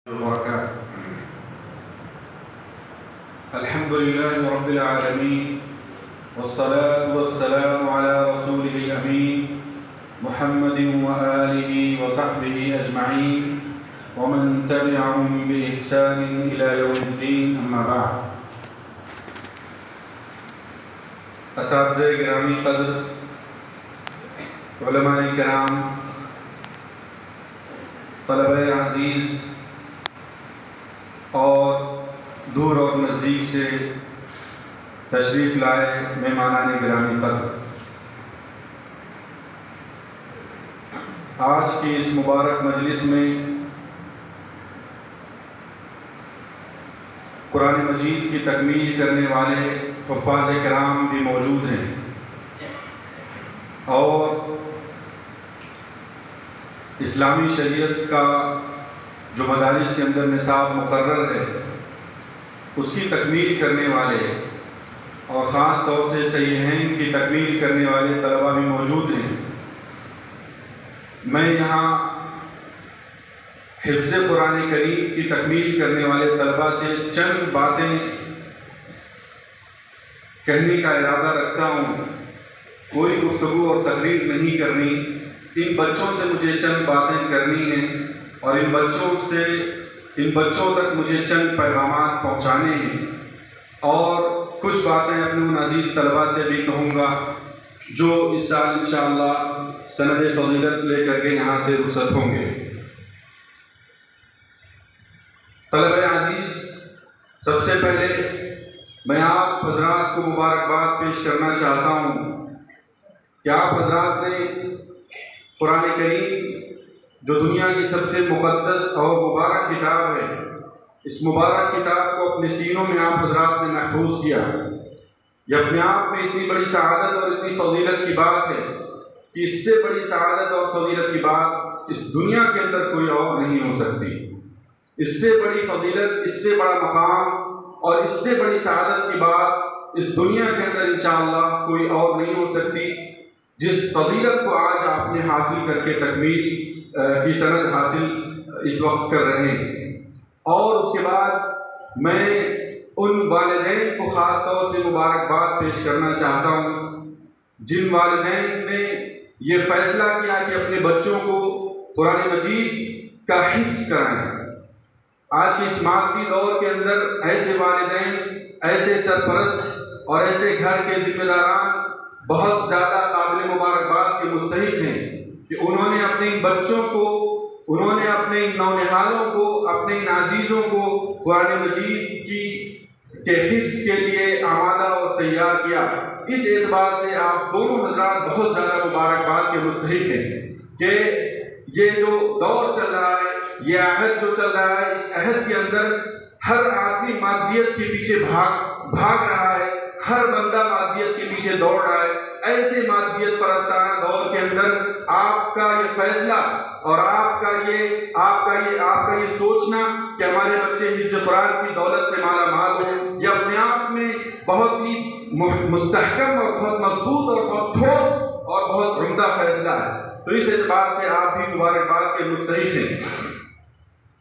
وبركاته. الحمد لله رب العالمين، والصلاة والسلام على رسوله الأمين محمد وآله وصحبه أجمعين ومن تبعهم بإحسان إلى يوم الدين. أما بعد. اساتذہ گرامی قدر، علماء کرام، طلبہ عزیز اور دور اور نزدیک سے تشریف لائے مہمانان گرامی قدر، آج کی اس مبارک مجلس میں قرآن مجید کی تکمیل کرنے والے حفاظ کرام بھی موجود ہیں، اور اسلامی شریعت کا جو مدارس کے اندر نصاب مقرر ہے اس کی تکمیل کرنے والے اور خاص طور سے صحیحین کی تکمیل کرنے والے طلبہ بھی موجود ہیں. میں یہاں حفظ قرآن کریم کی تکمیل کرنے والے طلبہ سے چند باتیں کہنے کا ارادہ رکھتا ہوں. کوئی گفتگو اور تقریر نہیں کرنی، ان بچوں سے مجھے چند باتیں کرنی ہیں اور ان بچوں تک مجھے چند پیغامات پہنچانے ہیں، اور کچھ باتیں اپنے ان عزیز طلبہ سے بھی کہوں گا جو اس سال انشاءاللہ سند فضیلت لے کر کے یہاں سے رخصت ہوں گے. طلبہ عزیز، سب سے پہلے میں آپ حضرات کو مبارکباد پیش کرنا چاہتا ہوں کہ آپ حضرات نے قرآن کریم جو دنیا کی سب سے مقدس اور مبارک کتاب ہے، اس مبارک کتاب کو اپنے سینوں میں آپ حضرات نے محفوظ کیا. یہ اپنے آپ میں اتنی بڑی سعادت اور اتنی فضیلت کی بات ہے کہ اس سے بڑی سعادت اور فضیلت کی بات اس دنیا کے اندر کوئی اور نہیں ہو سکتی. اس سے بڑی فضیلت، اس سے بڑا مقام اور اس سے بڑی سعادت کی بات اس دنیا کے اندر انشاءاللہ کوئی اور نہیں ہو سکتی. جس فضیلت کو آج آپ نے حاصل کر کے تکمیل کی سند حاصل اس وقت کر رہے ہیں. اور اس کے بعد میں ان والدین کو خاص طور سے مبارکباد پیش کرنا چاہتا ہوں جن والدین نے یہ فیصلہ کیا کہ اپنے بچوں کو قرآن مجید کا حفظ کرائیں. آج کے اس مادی دور کے اندر ایسے والدین، ایسے سرپرست اور ایسے گھر کے ذمہ داران بہت زیادہ قابل مبارکباد کے مستحق ہیں کہ انہوں نے اپنے ان بچوں کو، انہوں نے اپنے ان نونہالوں کو، اپنے ان عزیزوں کو قرآن مجید کے حفظ کے لیے آمادہ اور تیار کیا. اس اعتبار سے آپ دونوں حضرات بہت زیادہ مبارکباد کے مستحق ہیں کہ یہ جو دور چل رہا ہے، یہ عہد جو چل رہا ہے، اس عہد کے اندر ہر آدمی مادیت کے پیچھے بھاگ رہا ہے، ہر بندہ مادیت کے پیچھے دوڑ رہا ہے. ایسے مادیت پرستانہ دور کے اندر آپ کا یہ فیصلہ اور آپ کا یہ سوچنا کہ ہمارے بچے حفظ قرآن کی دولت سے مالا مال ہوں، یہ اپنے آپ میں بہت ہی مستحکم اور بہت مضبوط اور بہت ٹھوس اور بہت عمدہ فیصلہ ہے. تو اس اعتبار سے آپ بھی مبارکباد کے مستحق ہیں.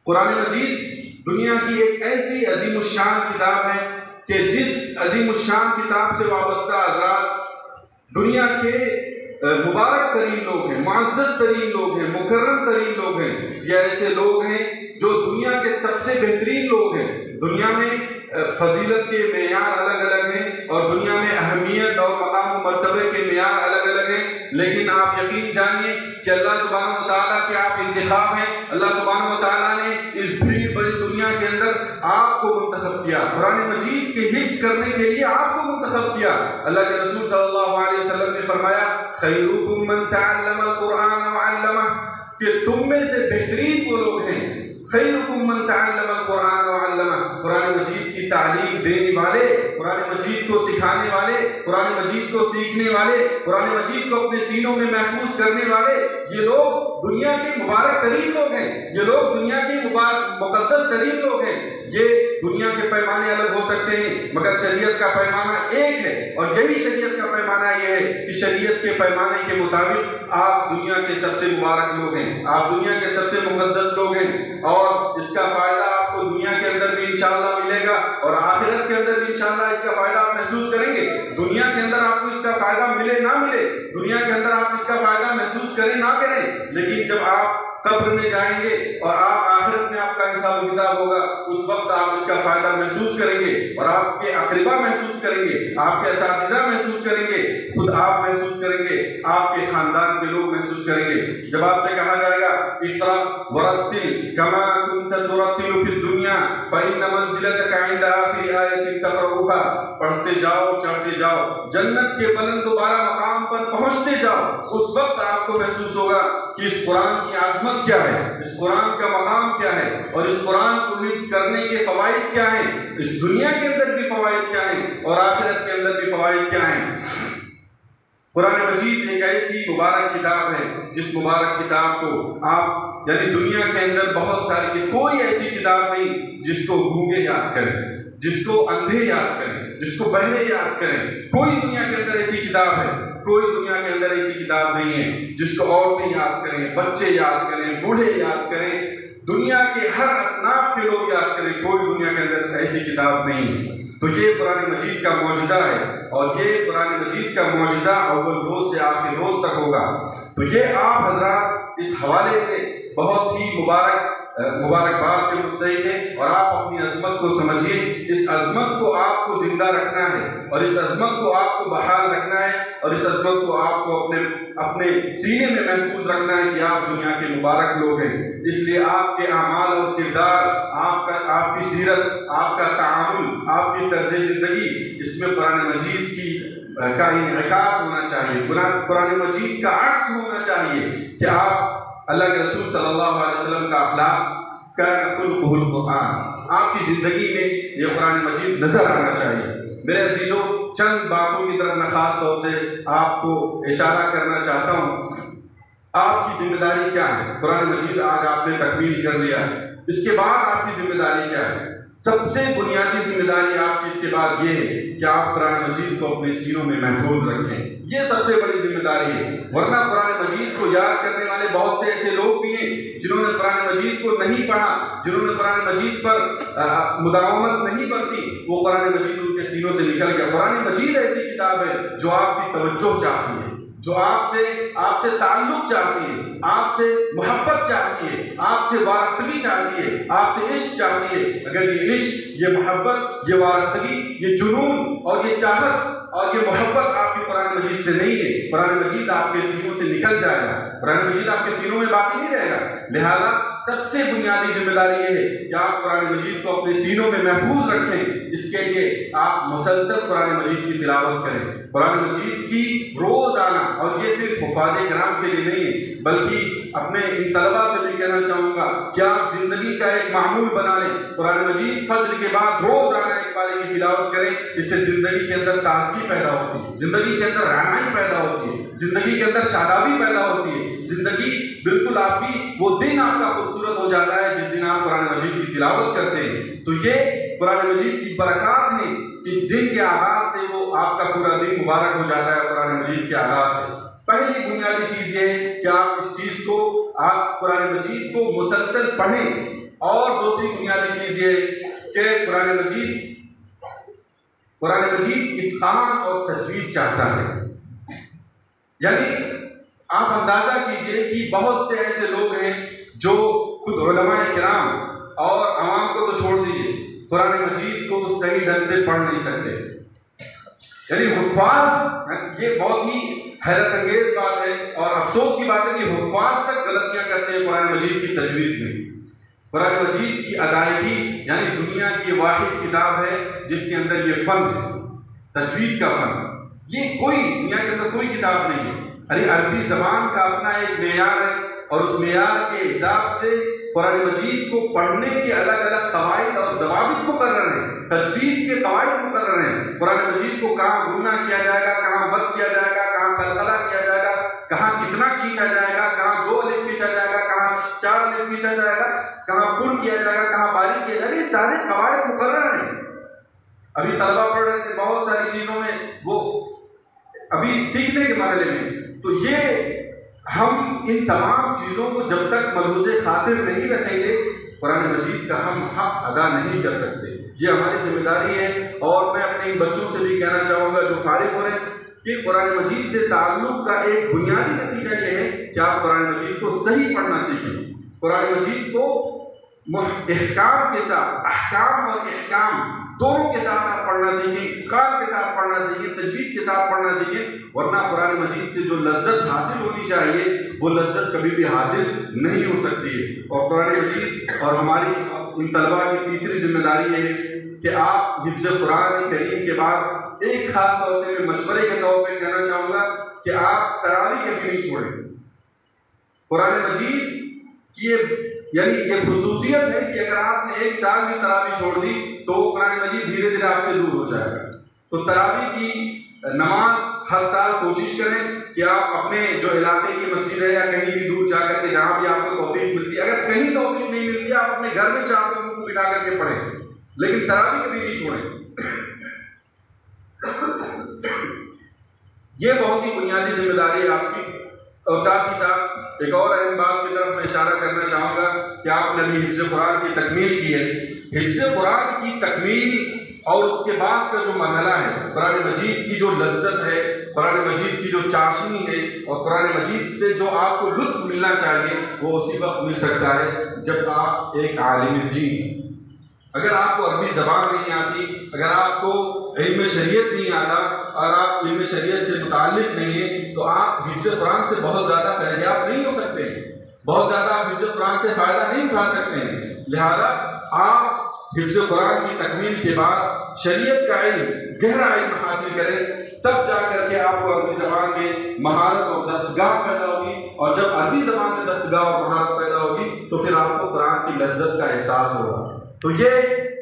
قرآن مجید دنیا کی ایک ایسی عظیم الشان کتاب ہے کہ جس عظیم الشان کتاب سے وابستہ حضرات دنیا کے مبارک ترین لوگ ہیں، معزز ترین لوگ ہیں، مکرم ترین لوگ ہیں. یہ ایسے لوگ ہیں جو دنیا کے سب سے بہترین لوگ ہیں. دنیا میں فضیلت کے معیار الگ الگ ہیں اور دنیا میں اہمیت اور مقام و مرتبے کے معیار الگ الگ ہیں، لیکن آپ یقین جانیے کہ اللہ سبحانہ و تعالیٰ کے آپ انتخاب ہیں. اللہ سبحانہ و تعالیٰ نے اس بڑی بڑی دنیا کے اندر آپ کو منتخب کیا، قرآن مجید کے حفظ کرنے کے لیے آپ کو منتخب کیا. اللہ کے رسول صلی اللہ علیہ وسلم نے فرمایا خیرکم من تعلم القرآن وعلمہ، کہ تم میں سے بہترین وہ لوگ ہیں خیرکم من تعلم القرآن وعلمہ، قرآن مجید کی تعلیم دینے والے، قرآن مجید کو سکھانے والے، قرآن مجید کو سیکھنے والے، قرآن مجید کو اپنے سینوں میں محفوظ کرنے والے. یہ لوگ دنیا کے مبارک ترین لوگ ہیں، یہ لوگ دنیا کے مقدس ترین لوگ ہیں۔ یہ دنیا کے پیمانے الگ ہو سکتے ہیں مگر شریعت کا پیمانہ ایک ہے، اور یہی شریعت کا پیمانہ یہ ہے کہ شریعت کے پیمانے کے مطابق آپ دنیا کے سب سے مبارک لوگ ہیں، آپ دنیا کے سب سے مقدس لوگ ہیں، اور اس کا فائدہ آپ کو دنیا کے اندر بھی انشاءاللہ ملے گا اور آخرت کے اندر بھی انشاءاللہ اس کا فائدہ آپ محسوس کریں گے۔ دنیا کے اندر آپ کو اس کا فائدہ ملے نہ ملے، دنیا کے اندر آپ اس کا فائدہ محسوس کریں نہ کریں، لیکن جب آپ قبر میں جائیں گے اور آپ آخرت میں آپ کا حساب و کتاب ہوگا، اس وقت آپ اس کا فائدہ محسوس کریں گے، اور آپ کے اقربا محسوس کریں گے، آپ کے اساتذہ محسوس کریں گے، خود آپ محسوس کریں گے، آپ کے خاندان کے لوگ محسوس کریں گے۔ جب آپ سے کہا جائے گا اقرأ ورتل كما كنت ترتل في الدنيا فإن منزلتك عند آخر آية تقرأها، پڑھتے جاؤ چڑھتے جاؤ، جنت کے بلند و بالا مقام پر پہنچتے جاؤ، اس وقت آپ کو محسوس ہوگا کہ اس قرآن کی عظمت کیا ہے، اس قرآن کا مقام کیا ہے، اور اس قرآن کو حفظ کرنے کے فوائد کیا ہیں، اس دنیا کے اندر بھی فوائد کیا ہیں اور آخرت کے اندر بھی فوائد کیا ہیں۔ قرآن مجید ایک ایسی مبارک کتاب ہے جس مبارک کتاب کو آپ یعنی دنیا کے اندر بہت ساری، کوئی ایسی کتاب نہیں جس کو گونگے یاد کریں، جس کو اندھے یاد کریں، جس کو بہرے یاد کریں، کوئی دنیا کے اندر ایسی کتاب ہے، کوئی دنیا کے اندر ایسی کتاب نہیں ہے جس کو عورتیں یاد کریں، بچے یاد کریں، بوڑھے یاد کریں، دنیا کے ہر اصناف کے لوگ یاد کریں، کوئی دنیا کے اندر ایسی کتاب نہیں ہے۔ تو یہ قرآن مجید کا معجزہ ہے، اور یہ قرآن مجید کا معجزہ اول روز سے آخر روز تک ہوگا۔ تو یہ آپ حضرات اس حوالے سے بہت ہی مبارکباد کے مستحق ہیں، اور آپ اپنی عظمت کو سمجھیے، اس عظمت کو آپ کو زندہ رکھنا ہے، اور اس عظمت کو آپ کو بحال رکھنا ہے، اور اس عظمت کو آپ کو اپنے سینے میں محفوظ رکھنا ہے کہ آپ دنیا کے مبارک لوگ ہیں۔ اس لیے آپ کے اعمال اور کردار، آپ کی سیرت، آپ کا تعامل، آپ کی طرز زندگی، اس میں قرآن مجید کا انعکاس ہونا چاہیے، قرآن مجید کا عکس ہونا چاہیے کہ آپ اللہ کے رسول صلی اللہ علیہ وسلم کا اخلاق کا خلقہ القرآن، آپ کی زندگی میں یہ قرآن مجید نظر آنا چاہیے۔ میرے عزیزوں، چند باتوں کی طرف میں خاص طور سے آپ کو اشارہ کرنا چاہتا ہوں۔ آپ کی ذمہ داری کیا ہے؟ قرآن مجید آج آپ نے تکمیل کر لیا، اس کے بعد آپ کی ذمہ داری کیا ہے؟ سب سے بنیادی ذمہ داری آپ کی اس کے بعد یہ ہے کہ آپ قرآن مجید کو اپنے سینوں میں محفوظ رکھیں، یہ سب سے بڑی ذمہ داری ہے۔ ورنہ قرآن مجید کو یاد کرنے والے بہت سے ایسے لوگ بھی ہیں جنہوں نے قرآن مجید کو نہیں پڑھا، جنہوں نے قرآن مجید پر مداومت نہیں برتی، وہ قرآن مجید ان کے سینوں سے نکل گیا۔ قرآن مجید ایسی کتاب ہے جو آپ کی توجہ چاہتی ہے، جو آپ سے تعلق چاہتی ہے، آپ سے محبت چاہتی ہے، آپ سے وارفتگی چاہتی ہے، آپ سے عشق چاہتی ہے۔ اگر یہ عشق، یہ محبت، یہ وارفتگی، یہ جنون اور یہ چاہت اور یہ محبت آپ کی قرآن مجید سے نہیں ہے، قرآن مجید آپ کے سینوں سے نکل جائے گا، قرآن مجید آپ کے سینوں میں باقی نہیں رہے گا۔ لہذا سب سے بنیادی ذمہ داری یہ ہے کہ آپ قرآن مجید کو اپنے سینوں میں محفوظ رکھیں۔ اس کے لیے آپ مسلسل قرآن مجید کی تلاوت کریں، قرآن مجید کی روز آنا، اور یہ صرف حفاظ کرام کے لیے نہیں ہے بلکہ اپنے ان طلبہ سے بھی کہنا چاہوں گا کہ آپ زندگی کا ایک معمول بنا لیں، قرآن مجید فجر کے بعد روز آنا ایک پارے کی تلاوت کریں۔ اس سے زندگی کے اندر تازگی پیدا ہوتی ہے، زندگی کے اندر رہنائی پیدا ہوتی ہے، زندگی کے اندر شادابی پیدا ہوتی ہے، زندگی بالکل آپ کی وہ دن آپ کا خوبصورت ہو جاتا ہے جس دن آپ قرآن مجید کی تلاوت کرتے ہیں۔ تو یہ قرآن مجید کی برکات ہیں کہ دن کے آغاز سے وہ آپ کا پورا دن مبارک ہو جاتا ہے قرآن مجید کے آغاز سے۔ پہلی بنیادی چیز یہ ہے کہ آپ اس چیز کو، آپ قرآن مجید کو مسلسل پڑھیں، اور دوسری بنیادی چیز یہ ہے کہ قرآن مجید اتقان اور تجوید چاہتا ہے۔ یعنی آپ اندازہ کیجئے کہ بہت سے ایسے لوگ ہیں جو خود علماء کرام اور عوام کو تو چھوڑ دیجئے، قرآن مجید کو صحیح ڈھنگ سے پڑھ نہیں سکتے۔ یعنی حفاظ، یہ بہت ہی حیرت انگیز بات ہے اور افسوس کی بات ہے کہ حفاظ تک غلطیاں کرتے ہیں قرآن مجید کی تجوید میں۔ قرآن مجید کی ادائیگی یعنی دنیا کی واحد کتاب ہے جس کے اندر یہ فن ہے، تجوید کا فن۔ یہ کوئی دنیا کے اندر کوئی کتاب نہیں ہے۔ عربی زبان کا اپنا ایک معیار ہے، اور اس معیار کے حساب سے قرآن مجید کو پڑھنے کے الگ الگ قواعد اور ضوابط مقرر ہیں، تجوید کے قواعد مقرر ہیں۔ قرآن مجید کو کہاں گنا کیا جائے گا، کہاں مد کیا جائے گا، کہاں قلقلہ کیا جائے گا، کہاں کتنا کھینچا جائے گا، کہاں دو الف کھینچا کہاں باریک کیا جائے، یہ سارے قواعد مقرر ہیں. ابھی طلبہ پڑھ رہے تھے بہت ساری چیزوں میں، وہ ابھی سیکھنے کے مرحلے میں. تو یہ ہم ان تمام چیزوں کو جب تک ملحوظ خاطر نہیں رکھیں گے، قرآن مجید کا ہم حق ادا نہیں کر سکتے. یہ ہماری ذمہ داری ہے. اور میں اپنے ان بچوں سے بھی کہنا چاہوں گا جو فارغ ہو رہے ہیں کہ قرآن مجید سے تعلق کا ایک بنیادی نتیجہ یہ ہے کہ آپ قرآن مجید کو صحیح پڑھنا سیکھیں. قرآن مجید کو احکام کے ساتھ، احکام اور احکام دونوں کے ساتھ آپ پڑھنا سیکھیں، اتقان کے ساتھ پڑھنا سیکھیں، تجوید کے ساتھ پڑھنا سیکھیں. ورنہ قرآن مجید سے جو لذت حاصل ہونی چاہیے وہ لذت کبھی بھی حاصل نہیں ہو سکتی ہے. اور قرآن مجید اور ہماری ان طلباء کی تیسری ذمہ داری یہ ہے کہ آپ حفظ قرآن کریم کے بعد ایک خاص طور سے میں مشورے کے طور پہ کہنا چاہوں گا کہ آپ تراویح کبھی نہیں چھوڑیں. قرآن مجید کی یعنی یہ خصوصیت ہے کہ اگر آپ نے ایک سال بھی تراویح چھوڑ دی تو قرآن مجید دھیرے دھیرے آپ سے دور ہو جائے گا. تو تراویح کی نماز ہر سال کوشش کریں کہ آپ اپنے جو علاقے کی مسجد ہے یا کہیں بھی دور جا کر کے جہاں بھی آپ کو توفیق ملتی ہے، اگر کہیں توفیق نہیں ملتی آپ اپنے گھر میں چار لوگوں کو بٹھا کر کے پڑھیں، لیکن تراویح کبھی نہیں چھوڑیں. یہ بہت ہی بنیادی ذمہ داری ہے آپ کی. اور ساتھ ہی ساتھ ایک اور اہم بات کی طرف میں اشارہ کرنا چاہوں گا کہ آپ نے ابھی حفظ قرآن کی تکمیل کی ہے. حفظ قرآن کی تکمیل اور اس کے بعد کا جو مرحلہ ہے، قرآن مجید کی جو لذت ہے، قرآن مجید کی جو چاشنی ہے اور قرآن مجید سے جو آپ کو لطف ملنا چاہیے وہ اسی وقت مل سکتا ہے جب آپ ایک عالم دین ہیں. اگر آپ کو عربی زبان نہیں آتی، اگر آپ کو علم شریعت نہیں آتا اور آپ علم شریعت سے متعلق نہیں ہیں تو آپ حفظ قرآن سے بہت زیادہ فیضیاب نہیں ہو سکتے ہیں، بہت زیادہ آپ حفظ قرآن سے فائدہ نہیں اٹھا سکتے ہیں. لہذا آپ حفظ قرآن کی تکمیل کے بعد شریعت کا علم، گہرا علم حاصل کریں، تب جا کر کے آپ کو عربی زبان میں مہارت اور دستگاہ پیدا ہوگی. اور جب عربی زبان میں دستگاہ اور مہارت پیدا ہوگی تو پھر آپ کو قرآن کی لذت کا احساس ہوگا. تو یہ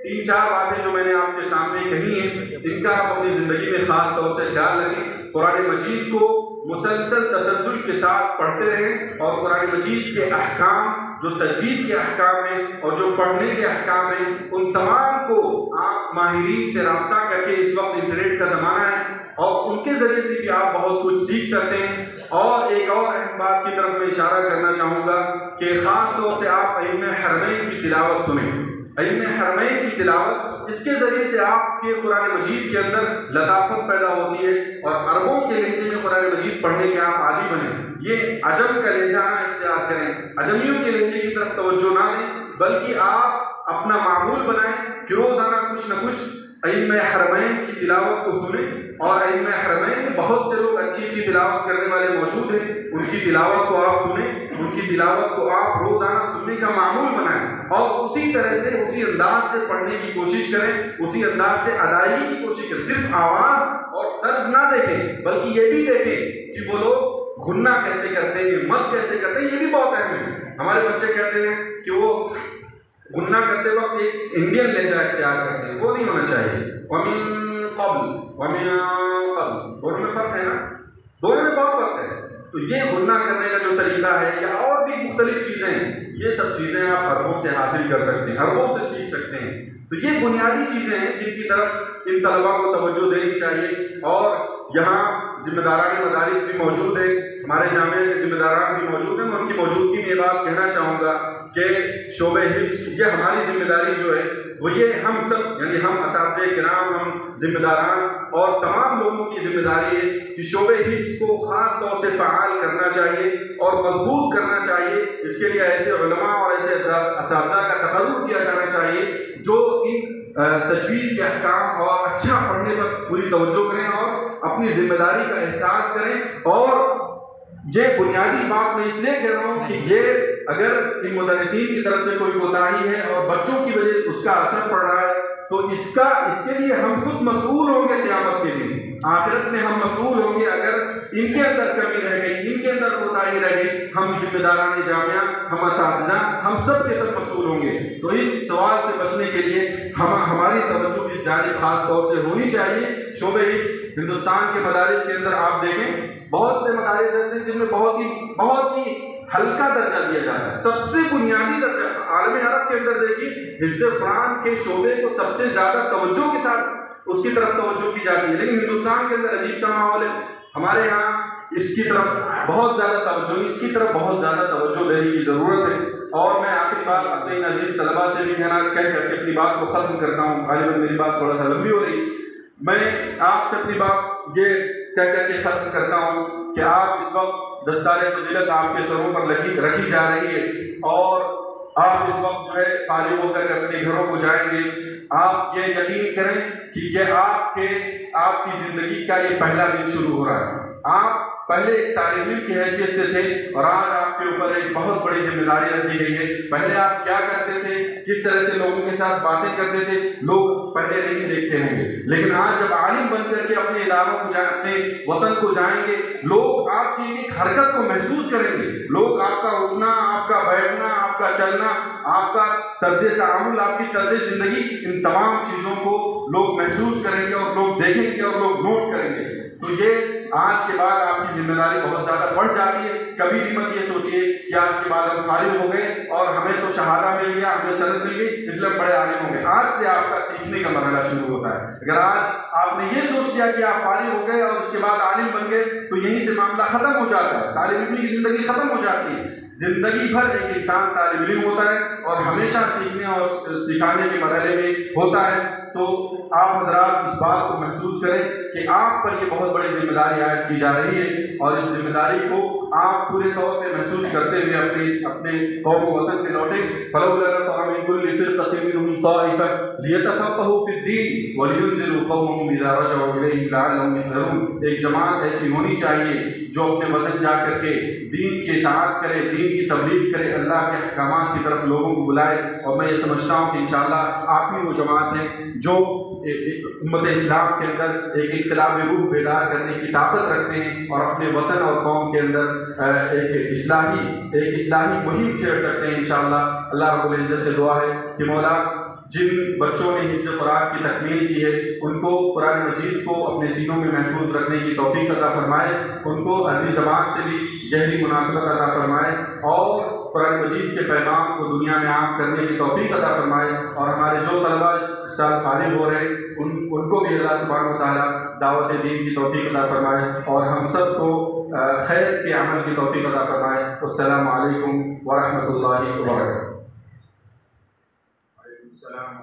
3-4 باتیں جو میں نے آپ کے سامنے کہی ہیں، ان کا آپ اپنی زندگی میں خاص طور سے خیال رکھیں. قرآن مجید کو مسلسل تسلسل کے ساتھ پڑھتے رہیں اور قرآن مجید کے احکام جو تجوید کے احکام ہیں اور جو پڑھنے کے احکام ہیں ان تمام کو آپ ماہرین سے رابطہ کر کے، اس وقت انٹرنیٹ کا زمانہ ہے اور ان کے ذریعے سے بھی آپ بہت کچھ سیکھ سکتے ہیں. اور ایک اور اہم بات کی طرف میں اشارہ کرنا چاہوں گا کہ خاص طور سے آپ علم حرمین کی تلاوت سنیں. علم حرمین کی تلاوت، اس کے ذریعے سے آپ کے قرآن مجید کے اندر لطافت پیدا ہوتی ہے اور عربوں کے لہجے میں قرآن مجید پڑھنے کے آپ عادی بنیں. یہ عجم کا لہجہ نہ اختیار کریں، عجمیوں کے لہجے کی طرف توجہ نہ دیں، بلکہ آپ اپنا معمول بنائیں کہ روزانہ کچھ نہ کچھ علم حرمین کی تلاوت کو سنیں. اور علم حرمین میں بہت سے لوگ اچھی اچھی تلاوت کرنے والے موجود ہیں، ان کی تلاوت کو آپ سنیں، ان کی تلاوت کو آپ روزانہ سننے کا معمول بنائیں اور اسی طرح سے اسی انداز سے پڑھنے کی کوشش کریں، اسی انداز سے ادائیگی کی کوشش کریں. صرف آواز اور طرز نہ دیکھیں بلکہ یہ بھی دیکھیں کہ وہ لوگ گھننا کیسے کرتے ہیں، مد کیسے کرتے ہیں. یہ بھی بہت اہم ہے. ہمارے بچے کہتے ہیں کہ وہ گھننا کرتے وقت ایک انڈین لہجہ اختیار کرتے ہیں، وہ نہیں ہونا چاہیے. وَمِن قبل دونوں میں فرق ہے نا، دونوں میں بہت فرق ہے. تو یہ گھننا کرنے کا جو طریقہ ہے یا اور بھی مختلف چیزیں ہیں، یہ سب چیزیں آپ عربوں سے حاصل کر سکتے ہیں، عربوں سے سیکھ سکتے ہیں. تو یہ بنیادی چیزیں ہیں جن کی طرف ان طلباء کو توجہ دینی چاہیے. اور یہاں ذمہ داران مدارس بھی موجود ہیں، ہمارے جامعہ کے ذمہ داران بھی موجود ہیں. میں ان کی موجودگی میں یہ بات کہنا چاہوں گا کہ شعبہ حفظ، یہ ہماری ذمہ داری جو ہے وہ یہ ہم سب یعنی ہم اساتذہ کرام، ہم ذمہ داران اور تمام لوگوں کی ذمہ داری ہے کہ شعبہ حفظ کو خاص طور سے فعال کرنا چاہیے اور مضبوط کرنا چاہیے. اس کے لیے ایسے علماء اور ایسے اساتذہ کا تقرر کیا جانا چاہیے جو ان تجوید کے احکام اور اچھا پڑھنے پر پوری توجہ کریں اور اپنی ذمہ داری کا احساس کریں. اور یہ بنیادی بات میں اس لیے کہہ رہا ہوں کہ یہ اگر ان مدرسین کی طرف سے کوئی کوتاہی ہے اور بچوں کی وجہ اس کا اثر پڑ رہا ہے تو اس کے لیے ہم خود مسئول ہوں گے. قیامت کے دن آخرت میں ہم مسئول ہوں گے اگر ان کے اندر کمی رہ گئی، ان کے اندر کوتاہی رہ گئی. ہم ذمہ داران جامعہ، ہم اساتذہ، ہم سب کے سب مسئول ہوں گے. تو اس سوال سے بچنے کے لیے ہماری توجہ اس جانب خاص طور سے ہونی چاہیے. شعبہ ہندوستان کے مدارس کے اندر آپ دیکھیں بہت سے مدارس ایسے جن میں بہت ہی ہلکا درجہ دیا جاتا ہے، سب سے بنیادی درجہ۔ عالم عرب کے اندر دیکھیے حفظ قرآن کے شعبے کو سب سے زیادہ توجہ کے ساتھ اس کی طرف توجہ کی جاتی ہے، لیکن ہندوستان کے اندر عجیب سا ماحول ہے، ہمارے یہاں اس کی طرف بہت زیادہ توجہ، اس کی طرف بہت زیادہ توجہ دینے کی ضرورت ہے۔ اور میں آخری بات اپنے ان عزیز طلباء سے بھی کہہ کر کے اپنی بات کو ختم کرتا ہوں، غالباً میری بات تھوڑا سا لمبی ہو رہی، میں آپ سے اپنی بات یہ کہہ کر کے ختم کرتا ہوں کہ آپ اس وقت دستار فضیلت آپ کے سروں پر رکھی جا رہی ہے، اور آپ اس وقت جو ہے فارغ ہو کر اپنے گھروں کو جائیں گے۔ آپ یہ یقین کریں کہ یہ آپ کی زندگی کا یہ پہلا دن شروع ہو رہا ہے۔ آپ پہلے ایک طالب علم کی حیثیت سے تھے، اور آج آپ کے اوپر ایک بہت بڑی ذمہ داری رکھ دی گئی ہے۔ پہلے آپ کیا کرتے تھے، کس طرح سے لوگوں کے ساتھ باتیں کرتے تھے، لوگ پہلے نہیں دیکھتے ہوں گے، لیکن آج جب عالم بن کر کے اپنے اداروں کو اپنے وطن کو جائیں گے، لوگ آپ کی ایک حرکت کو محسوس کریں گے، لوگ آپ کا اٹھنا، آپ کا بیٹھنا، آپ کا چلنا، آپ کا طرز تعامل، آپ کی طرز زندگی، ان تمام چیزوں کو لوگ محسوس کریں گے اور لوگ دیکھیں گے اور لوگ نوٹ کریں گے۔ تو یہ آج کے بعد آپ کی ذمہ داری بہت زیادہ بڑھ جاتی ہے۔ کبھی بھی مت یہ سوچیے کہ آج کے بعد ہم فارغ ہو گئے اور ہمیں تو شہادہ مل گیا، ہمیں سند مل گئی، اس لیے ہم بڑے عالم ہو گئے۔ آج سے آپ کا سیکھنے کا مرحلہ شروع ہوتا ہے۔ اگر آج آپ نے یہ سوچ لیا کہ آپ فارغ ہو گئے اور اس کے بعد عالم بن گئے تو یہیں سے معاملہ ختم ہو جاتا ہے، طالب علم کی زندگی ختم ہو جاتی ہے۔ زندگی بھر ایک انسان طالب علم ہوتا ہے اور ہمیشہ سیکھنے اور سکھانے کے مرحلے میں ہوتا ہے۔ تو آپ حضرات اس بات کو محسوس کریں کہ آپ پر یہ بہت بڑی ذمہ داری عائد کی جا رہی ہے، اور اس ذمہ داری کو آپ پورے طور پہ محسوس کرتے ہوئے اپنے قوم و وطن میں لوٹیں۔ فَلَوْلَا نَفَرَ مِن كُلِّ فِرْقَةٍ مِّنْهُمْ طَائِفَةٌ لِيَتَفَقَّهُوا فِي الدِّينِ وَلِيُنذِرُوا قَوْمَهُمْ إِذَا رَجَعُوا إِلَيْهِمْ لَعَلَّهُمْ يَحْذَرُونَ۔ ایک جماعت ایسی ہونی چاہیے جو اپنے وطن جا کر کے دین کی اشاعت کرے، دین کی تبلیغ کرے، اللہ کے احکامات کی طرف لوگوں کو بلائے، اور میں یہ سمجھتا ہوں کہ انشاءاللہ آپ ہی وہ جماعت ہیں جو امت اسلام کے اندر ایک انقلابی روح بیدار کرنے کی طاقت رکھتے ہیں، اور اپنے وطن اور قوم کے اندر ایک اصلاحی مہم چھیڑ سکتے ہیں انشاءاللہ۔ اللہ رب العزت سے دعا ہے کہ مولا جن بچوں نے حفظ قرآن کی تکمیل کی ہے ان کو قرآن مجید کو اپنے سینوں میں محفوظ رکھنے کی توفیق عطا فرمائے، ان کو عربی زبان سے بھی گہری مناسبت عطا فرمائے، اور قرآن مجید کے پیغام کو دنیا میں عام کرنے کی توفیق عطا فرمائے۔ اور ہمارے جو طلباء اس سال فارغ ہو رہے ہیں ان کو بھی اللہ سبحانہ و تعالیٰ دعوت دین کی توفیق عطا فرمائے، اور ہم سب کو خیر کے عمل کی توفیق عطا فرمائے۔ السلام علیکم ورحمۃ اللہ وبرکاتہ۔ وعلیکم السلام۔